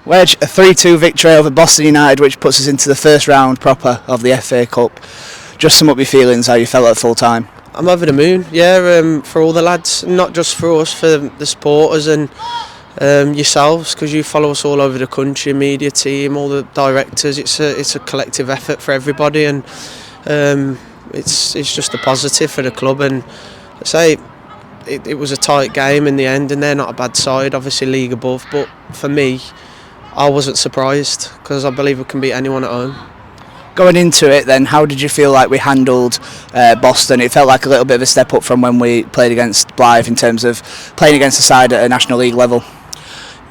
Wedge, a 3-2 victory over Boston United, which puts us into the first round proper of the FA Cup. Just sum up your feelings, how you felt at full time. I'm over the moon, yeah, for all the lads, not just for us, for the supporters and yourselves, because you follow us all over the country, media team, all the directors. It's a collective effort for everybody, and it's just a positive for the club. And I say it was a tight game in the end, and they're not a bad side, obviously league above. But for me, I wasn't surprised because I believe we can beat anyone at home. Going into it then, how did you feel like we handled Boston? It felt like a little bit of a step up from when we played against Blythe in terms of playing against a side at a National League level.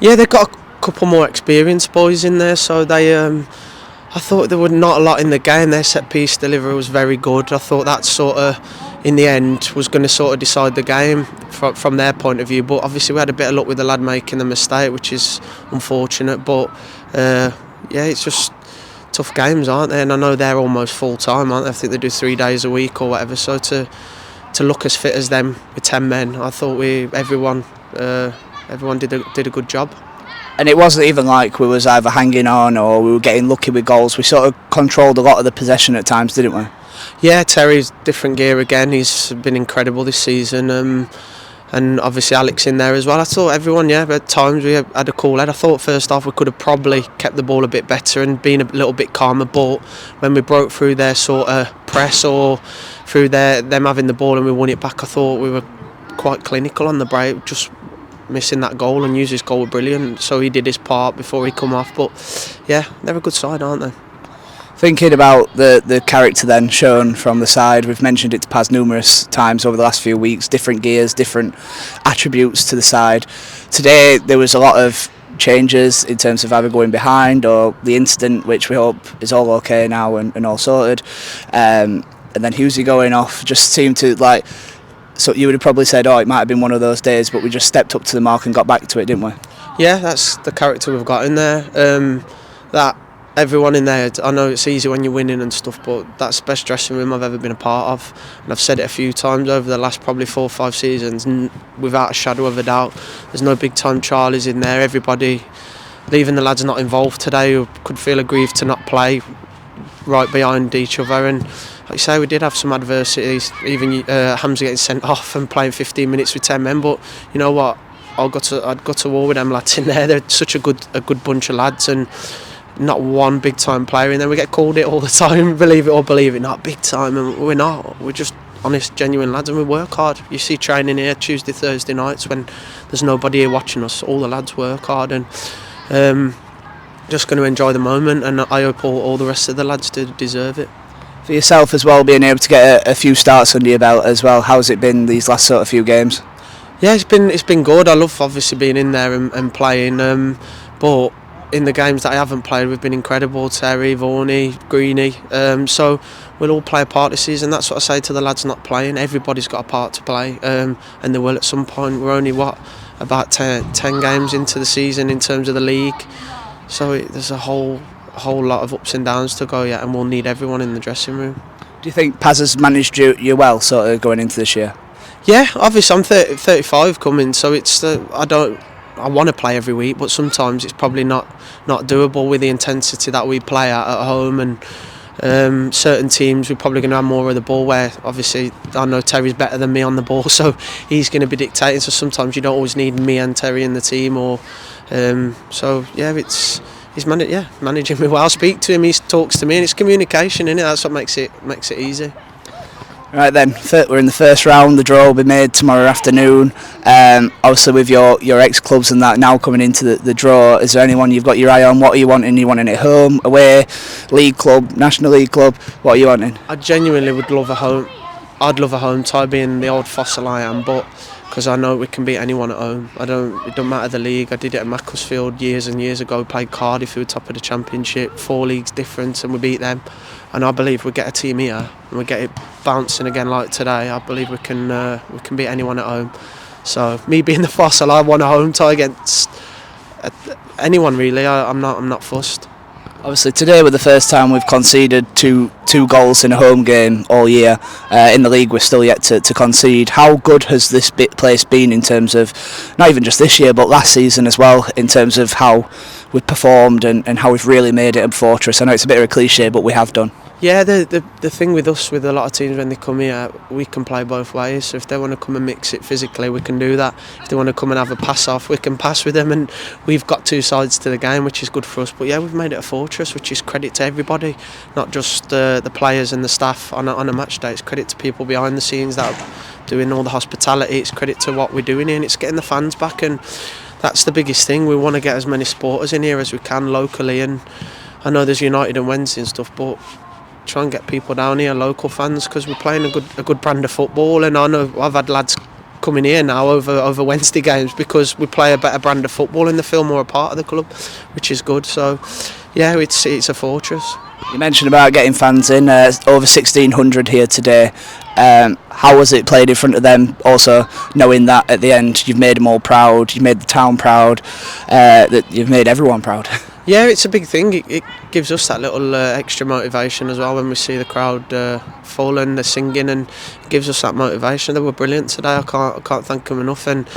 Yeah, they've got a couple more experienced boys in there, so they I thought there was not a lot in the game. Their set piece delivery was very good. I thought that sort of in the end was going to sort of decide the game from their point of view, but obviously we had a bit of luck with the lad making the mistake, which is unfortunate. But yeah, it's just tough games, aren't they? And I know they're almost full time, aren't they? I think they do 3 days a week or whatever. So to look as fit as them with 10 men, I thought everyone did a good job. And it wasn't even like we was either hanging on or we were getting lucky with goals. We sort of controlled a lot of the possession at times, didn't we? Yeah, Terry's different gear again. He's been incredible this season. And obviously Alex in there as well. I thought everyone, at times we had a cool head. I thought first half we could have probably kept the ball a bit better and been a little bit calmer, but when we broke through their sort of press or through them having the ball and we won it back, I thought we were quite clinical on the break, just missing that goal, and Hughes' goal was brilliant, so he did his part before he come off. But yeah, they're a good side, aren't they? Thinking about the character then shown from the side, we've mentioned it to Paz numerous times over the last few weeks, different gears, different attributes to the side. Today there was a lot of changes in terms of either going behind or the incident, which we hope is all okay now and all sorted, and then Hughesy going off just seemed to like, so you would have probably said, oh, it might have been one of those days, but we just stepped up to the mark and got back to it, didn't we? Yeah, that's the character we've got in there. That everyone in there, I know it's easy when you're winning and stuff, but that's the best dressing room I've ever been a part of. And I've said it a few times over the last probably 4 or 5 seasons, without a shadow of a doubt. There's no big time Charlies in there. Everybody, even the lads not involved today who could feel aggrieved to not play, right behind each other. And like you say, we did have some adversities, even Hamza getting sent off and playing 15 minutes with 10 men, but you know what, I'd go to war with them lads in there. They're such a good bunch of lads, and not one big time player in there. We get called it all the time, believe it or believe it not, big time, and we're not. We're just honest, genuine lads, and we work hard. You see training here Tuesday, Thursday nights when there's nobody here watching us. All the lads work hard, and just going to enjoy the moment, and I hope all the rest of the lads do deserve it. For yourself as well, being able to get a few starts under your belt as well, how's it been these last sort of few games? Yeah, it's been good. I love obviously being in there and playing, but in the games that I haven't played, we've been incredible. Terry, Vaughan, Greeny, so we'll all play a part this season. That's what I say to the lads not playing. Everybody's got a part to play, and they will at some point. We're only about 10 games into the season in terms of the league, so there's a whole lot of ups and downs to go yet, and we'll need everyone in the dressing room. Do you think Paz has managed you well sort of going into this year? Yeah, obviously I'm 35 coming, so it's I want to play every week, but sometimes it's probably not doable with the intensity that we play at home, and certain teams we're probably going to have more of the ball, where obviously I know Terry's better than me on the ball, so he's going to be dictating, so sometimes you don't always need me and Terry in the team, or so yeah, he's managing me well. I speak to him, he talks to me, and it's communication, innit? That's what makes it easy. Right then, we're in the first round. The draw will be made tomorrow afternoon. Obviously with your ex-clubs and that now coming into the draw, is there anyone you've got your eye on? What are you wanting? Are you wanting it home, away, league club, National League club? What are you wanting? I genuinely would love a home. I'd love a home tie, being the old fossil I am, but because I know we can beat anyone at home. It don't matter the league. I did it at Macclesfield years and years ago, played Cardiff, who were top of the Championship, 4 leagues difference, and we beat them. And I believe we get a team here and we get it bouncing again like today. I believe we can beat anyone at home. So me being the fossil, I want a home tie against anyone really. I'm not fussed. Obviously, today was the first time we've conceded two goals in a home game all year. In the league, we're still yet to concede. How good has this place been in terms of, not even just this year, but last season as well, in terms of how we've performed and how we've really made it a fortress? I know it's a bit of a cliche, but we have done. Yeah, the thing with us, with a lot of teams when they come here, we can play both ways. So if they want to come and mix it physically, we can do that. If they want to come and have a pass off, we can pass with them. And we've got two sides to the game, which is good for us. But yeah, we've made it a fortress, which is credit to everybody, not just the players and the staff on a match day. It's credit to people behind the scenes that are doing all the hospitality. It's credit to what we're doing here, and it's getting the fans back. And that's the biggest thing. We want to get as many supporters in here as we can locally. And I know there's United and Wednesday and stuff, but try and get people down here, local fans, because we're playing a good brand of football. And I know I've had lads coming here now over Wednesday games because we play a better brand of football and they feel more a part of the club, which is good. So yeah, it's a fortress. You mentioned about getting fans in, over 1,600 here today. How was it played in front of them? Also knowing that at the end you've made them all proud, you've made the town proud, that you've made everyone proud. Yeah, it's a big thing. It gives us that little extra motivation as well when we see the crowd full and they're singing, and it gives us that motivation. They were brilliant today. I can't thank them enough. And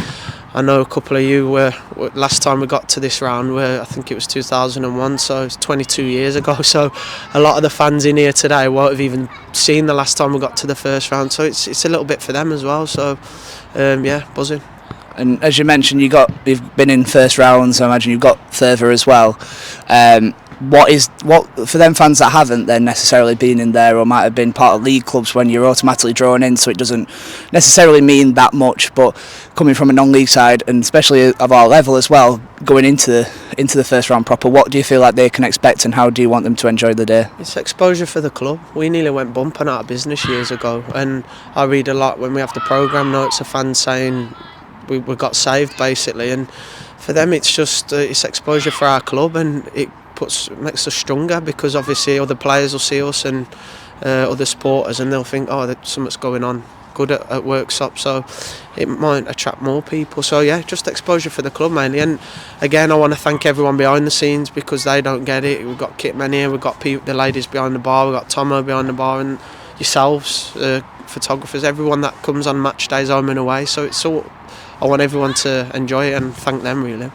I know a couple of you were last time we got to this round, where I think it was 2001, so it's 22 years ago. So a lot of the fans in here today won't have even seen the last time we got to the first round. So it's a little bit for them as well. So yeah, buzzing. And as you mentioned, you've been in first rounds. I imagine you've got further as well. What for them fans that haven't then necessarily been in there or might have been part of league clubs when you're automatically drawn in, so it doesn't necessarily mean that much. But coming from a non-league side, and especially of our level as well, going into the first round proper, what do you feel like they can expect, and how do you want them to enjoy the day? It's exposure for the club. We nearly went bumping out of business years ago, and I read a lot when we have the programme notes of fans saying we got saved basically, and for them it's just it's exposure for our club, and it makes us stronger, because obviously other players will see us and other supporters, and they'll think, oh, there's something's going on good at Worksop, so it might attract more people. So yeah, just exposure for the club mainly. And again, I want to thank everyone behind the scenes, because they don't get it. We've got Kitman here, we've got the ladies behind the bar, we've got Tomo behind the bar, and yourselves, photographers, everyone that comes on match days home and away. So it's all, I want everyone to enjoy it and thank them really.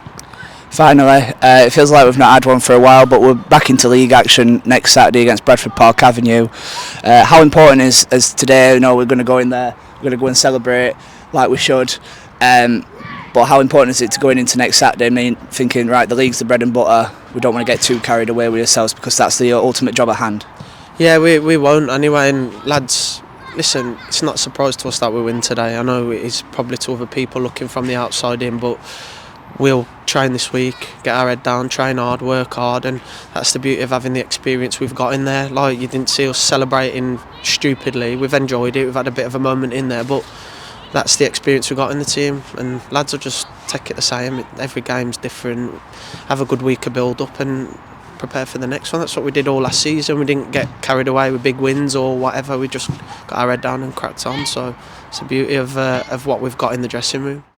Finally, it feels like we've not had one for a while, but we're back into league action next Saturday against Bradford Park Avenue. How important is today? You know, we're going to go in there, we're going to go and celebrate like we should. But how important is it to going into next Saturday? I mean, thinking, right, the league's the bread and butter. We don't want to get too carried away with ourselves, because that's the ultimate job at hand. Yeah, we won't anyway. And lads, listen, it's not a surprise to us that we win today. I know it is probably to other people looking from the outside in, but we'll train this week, get our head down, train hard, work hard, and that's the beauty of having the experience we've got in there. Like, you didn't see us celebrating stupidly. We've enjoyed it. We've had a bit of a moment in there, but that's the experience we've got in the team, and lads will just take it the same. Every game's different. Have a good week of build-up and prepare for the next one. That's what we did all last season. We didn't get carried away with big wins or whatever. We just got our head down and cracked on. So it's the beauty of what we've got in the dressing room.